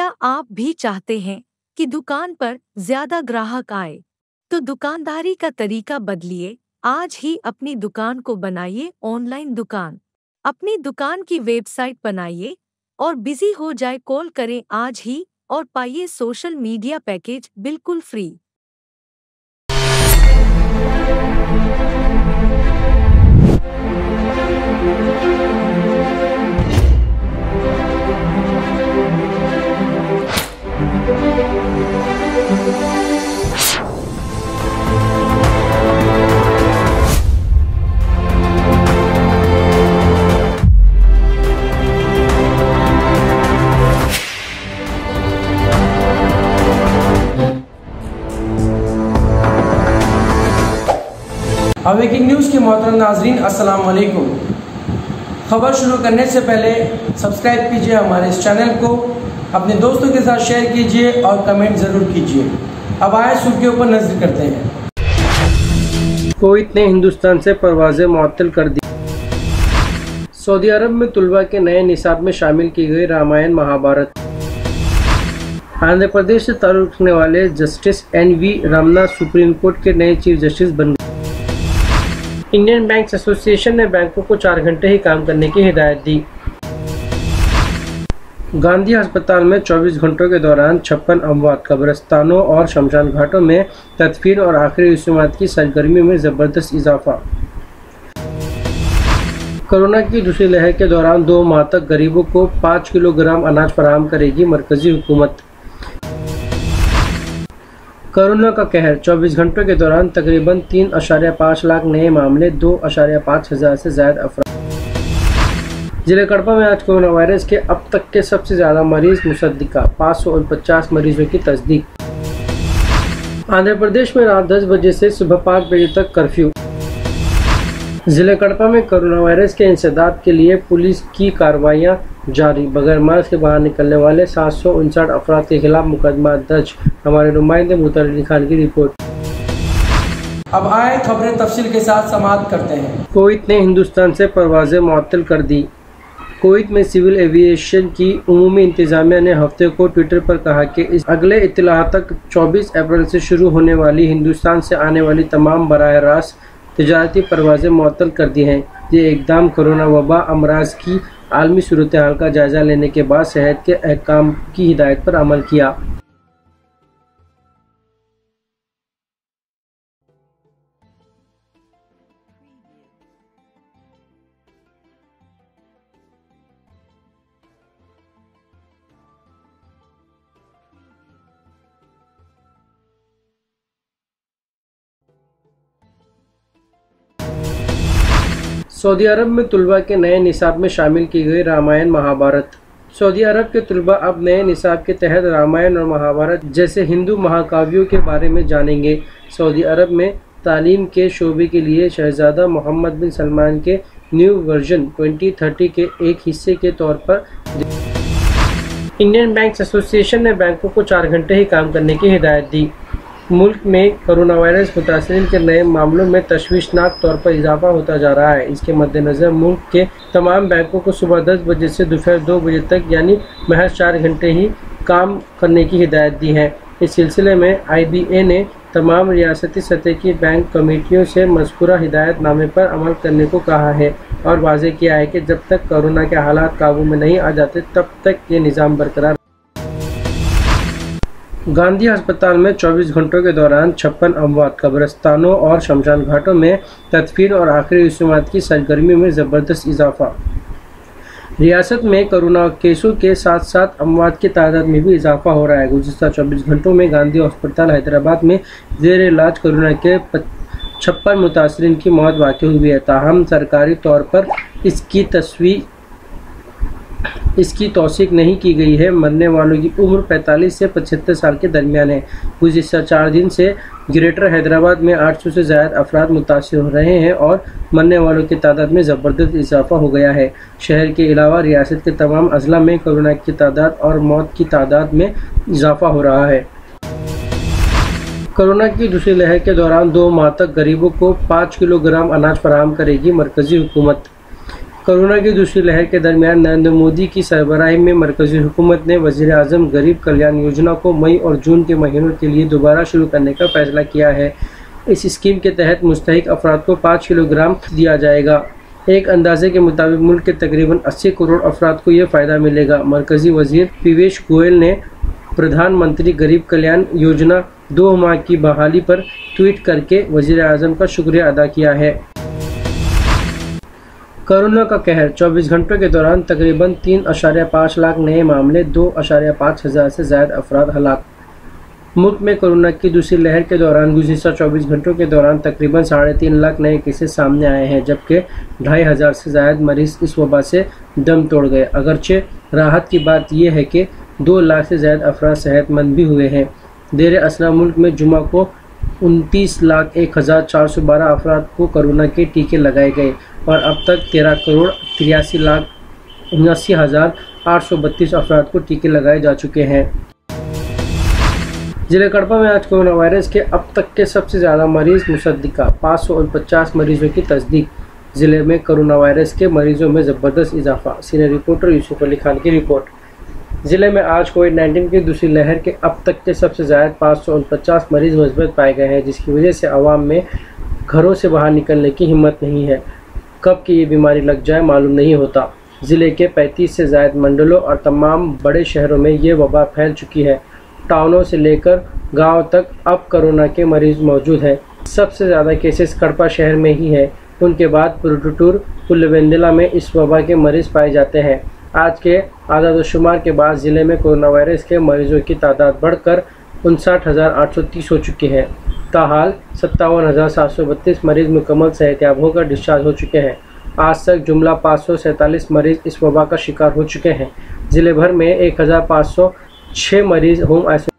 क्या आप भी चाहते हैं कि दुकान पर ज्यादा ग्राहक आए? तो दुकानदारी का तरीका बदलिए। आज ही अपनी दुकान को बनाइए ऑनलाइन दुकान। अपनी दुकान की वेबसाइट बनाइए और बिजी हो जाए। कॉल करें आज ही और पाइए सोशल मीडिया पैकेज बिल्कुल फ्री। ब्रेकिंग न्यूज़ के मोहतरम नाजरीन, अस्सलाम वालेकुम। खबर शुरू करने से पहले सब्सक्राइब कीजिए हमारे इस चैनल को, अपने दोस्तों के साथ शेयर कीजिए और कमेंट ज़रूर कीजिए। अब आए सुर्खियों पर नजर करते हैं। कुवैत ने हिंदुस्तान से परवाज़ें मुअत्तल कर दी। सऊदी अरब में तुलबा के नए निसाब में शामिल की गई रामायण महाभारत। आंध्र प्रदेश से ताल्लुक़ रखने वाले justice NV Ramana supreme court के नए चीफ जस्टिस बन गए। इंडियन बैंक्स एसोसिएशन ने बैंकों को 4 घंटे ही काम करने की हिदायत दी। गांधी अस्पताल में 24 घंटों के दौरान 56 अमवात। कब्रिस्तानों और शमशान घाटों में तदफीन और आखिरी रस्मात की सरगर्मियों में ज़बरदस्त इजाफा। कोरोना की दूसरी लहर के दौरान 2 माह तक गरीबों को 5 किलोग्राम अनाज फराहम करेगी मरकजी हुकूमत। कोरोना का कहर, 24 घंटों के दौरान तकरीबन 3.5 लाख नए मामले, 2.5 हज़ार से ज़्यादा अफराद। जिले कड़पा में आज कोरोना वायरस के अब तक के सबसे ज़्यादा मरीज मुसद्दिका, 549 मरीजों की तस्दीक। आंध्र प्रदेश में रात 10 बजे से सुबह 5 बजे तक कर्फ्यू। जिले कड़पा में कोरोना वायरस के इंसदाद के लिए पुलिस की कार्रवाइयाँ जारी। बगैर मास्क के बाहर निकलने वाले 759 अफराद के खिलाफ मुकदमा दर्ज। हमारे नुमाइंदे मुतर अली खान की रिपोर्ट। अब आए खबरें तफसील के साथ समाप्त करते हैं। कुवैत ने हिंदुस्तान से परवाज़ें मुअत्तल कर दी। कुवैत में सिविल एविएशन की उमूमी इंतजामिया ने हफ्ते को ट्विटर पर कहा कि इस अगले इत्तलाह तक 24 अप्रैल से शुरू होने वाली हिंदुस्तान से आने वाली तमाम बराह रास्त तिजारती परवाज़ें मुअत्तल कर दी हैं। ये इक़दाम कोरोना वबा अमराज की आलमी सूरत हाल का जायज़ा लेने के बाद सेहत के अहकाम की हिदायत पर अमल किया। सऊदी अरब में तुलबा के नए निसाब में शामिल की गई रामायण महाभारत। सऊदी अरब के तुलबा अब नए निसाब के तहत रामायण और महाभारत जैसे हिंदू महाकाव्यों के बारे में जानेंगे। सऊदी अरब में तालीम के शोबे के लिए शहजादा मोहम्मद बिन सलमान के न्यू वर्जन 2030 के एक हिस्से के तौर पर इंडियन बैंक्स एसोसिएशन ने बैंकों को 4 घंटे ही काम करने की हिदायत दी। मुल्क में कोरोना वायरस मुतासिरीन के नए मामलों में तशवीशनाक तौर पर इजाफा होता जा रहा है। इसके मद्देनज़र मुल्क के तमाम बैंकों को सुबह 10 बजे से दोपहर 2 बजे तक यानी महज 4 घंटे ही काम करने की हिदायत दी है। इस सिलसिले में IBA ने तमाम रियासती सतह की बैंक कमेटियों से मज़कूरा हिदायतनामे पर अमल करने को कहा है और वाज़ेह किया है कि जब तक कोरोना के हालात काबू में नहीं आ जाते तब तक ये निज़ाम बरकरार। गांधी अस्पताल में 24 घंटों के दौरान 56 अमवात। कब्रिस्तानों और शमशान घाटों में तदफीन और आखिरी रस्मात की सरगर्मियों में ज़बरदस्त इजाफा। रियासत में कोरोना केसों के साथ साथ अमवात की तादाद में भी इजाफा हो रहा है। गुज़िश्ता 24 घंटों में गांधी अस्पताल हैदराबाद में ज़ेर इलाज कोरोना के 56 मुतासरीन की मौत वाक़ई हुई है। ताहम सरकारी तौर पर इसकी तौसीक नहीं की गई है। मरने वालों की उम्र 45 से 75 साल के दरमियान है। गुज़िश्ता 4 दिन से ग्रेटर हैदराबाद में 800 से ज़्यादा अफराद मुतासिर हो रहे हैं और मरने वालों की तादाद में ज़बरदस्त इजाफा हो गया है। शहर के अलावा रियासत के तमाम अजला में कोरोना की तादाद और मौत की तादाद में इजाफा हो रहा है। कोरोना की दूसरी लहर के दौरान 2 माह तक गरीबों को 5 किलोग्राम अनाज फराहम करेगी मरकजी हुकूमत। कोरोना की दूसरी लहर के दरमियान नरेंद्र मोदी की सरबराही में मरकजी हुकूमत ने वज़ीर आज़म गरीब कल्याण योजना को मई और जून के महीनों के लिए दोबारा शुरू करने का फैसला किया है। इस स्कीम के तहत मुस्तहिक अफराद को 5 किलोग्राम दिया जाएगा। एक अंदाजे के मुताबिक मुल्क के तकरीबन 80 करोड़ अफराद को यह फ़ायदा मिलेगा। मरकजी वज़ीर पीयूष गोयल ने प्रधानमंत्री गरीब कल्याण योजना 2 माह की बहाली पर ट्वीट करके वज़ीर आज़म का शुक्रिया अदा किया है। कोरोना का कहर, 24 घंटों के दौरान तकरीबन 3.5 लाख नए मामले, 2.5 हज़ार से ज़्यादा अफराद हलाक। मुल्क में कोरोना की दूसरी लहर के दौरान गुज़िश्ता 24 घंटों के दौरान तकरीबन 3.5 लाख नए केसेस सामने आए हैं, जबकि 2.5 हज़ार से ज़्यादा मरीज़ इस वबा से दम तोड़ गए। अगरचे राहत की बात यह है कि 2 लाख से ज़्यादा अफराद सेहतमंद भी हुए हैं। देर असना मुल्क में जुमा को 29,01,412 अफराद को कोरोना के टीके लगाए गए और अब तक 13,83,79,832 अफराद को टीके लगाए जा चुके हैं। जिले कड़पा में आज कोरोना वायरस के अब तक के सबसे ज़्यादा मरीज मुसद्दिका, 549 मरीजों की तस्दीक। जिले में कोरोना वायरस के मरीजों में ज़बरदस्त इजाफा। सीनियर रिपोर्टर यूसुफ अली खान की रिपोर्ट। जिले में आज कोविड-19 की दूसरी लहर के अब तक के सबसे ज़्यादा 549 मरीज मुस्बत पाए गए हैं, जिसकी वजह से आवाम में घरों से बाहर निकलने की हिम्मत नहीं है। कब की ये बीमारी लग जाए मालूम नहीं होता। ज़िले के 35 से ज़ायद मंडलों और तमाम बड़े शहरों में ये वबा फैल चुकी है। टाउनों से लेकर गांव तक अब कोरोना के मरीज मौजूद हैं। सबसे ज़्यादा केसेस कड़पा शहर में ही है। उनके बाद पुरुटूर, पुलिवेंदला में इस वबा के मरीज पाए जाते हैं। आज के आदाद-ओ-शुमार के बाद ज़िले में कोरोना वायरस के मरीजों की तादाद बढ़कर 59,830 हो चुकी है। ताहाल 57,732 मरीज मुकम्मल सेहतयाब होकर डिस्चार्ज हो चुके हैं। आज तक जुमला 547 मरीज इस वबा का शिकार हो चुके हैं। ज़िले भर में 1,506 मरीज होम आइसोलेशन।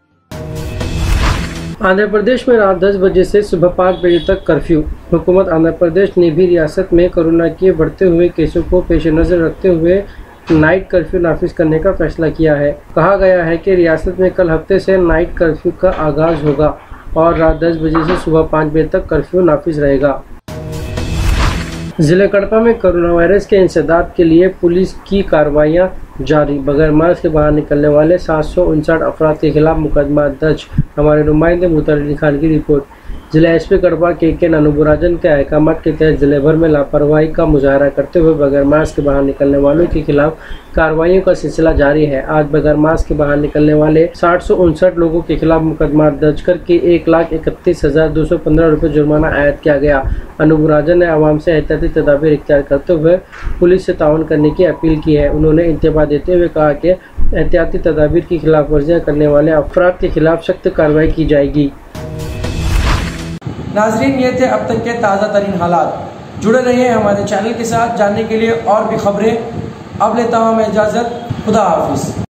आंध्र प्रदेश में रात 10 बजे से सुबह 5 बजे तक कर्फ्यू। हुकूमत आंध्र प्रदेश ने भी रियासत में कोरोना के बढ़ते हुए केसों को पेश नज़र रखते हुए नाइट कर्फ्यू नाफिज करने का फैसला किया है। कहा गया है कि रियासत में कल हफ्ते से नाइट कर्फ्यू का आगाज़ होगा और रात 10 बजे से सुबह 5 बजे तक कर्फ्यू नाफिज रहेगा। जिले कड़पा में कोरोना वायरस के इंसदाद के लिए पुलिस की कार्रवाइयाँ जारी। बगैर मास्क के बाहर निकलने वाले 759 अफराद के खिलाफ मुकदमा दर्ज। हमारे नुमाइंदे मुतल अली खान की रिपोर्ट। जिला एसपी कड़पा के ननुबुराजन के अहकाम के तहत जिले भर में लापरवाही का मुजाहरा करते हुए बगैर मास्क के बाहर निकलने वालों के खिलाफ कार्रवाइयों का सिलसिला जारी है। आज बगैर मास्क के बाहर निकलने वाले 759 लोगों के खिलाफ मुकदमा दर्ज करके 1,31,215 रुपये जुर्माना आयद किया गया। ननुबुराजन ने आवाम से एहतियाती तदाबीर इख्तियार करते हुए पुलिस से ताउन करने की अपील की है। उन्होंने इंतबाह देते हुए कहा कि एहतियाती तदाबीर की खिलाफ वर्जियाँ करने वाले अफराद के खिलाफ सख्त कार्रवाई की जाएगी। नाजरीन, ये थे अब तक के ताज़ा तरीन हालात। जुड़े रहिए हमारे चैनल के साथ जानने के लिए और भी खबरें। अब लेता हूँ मैं इजाज़त। खुदा हाफिज़।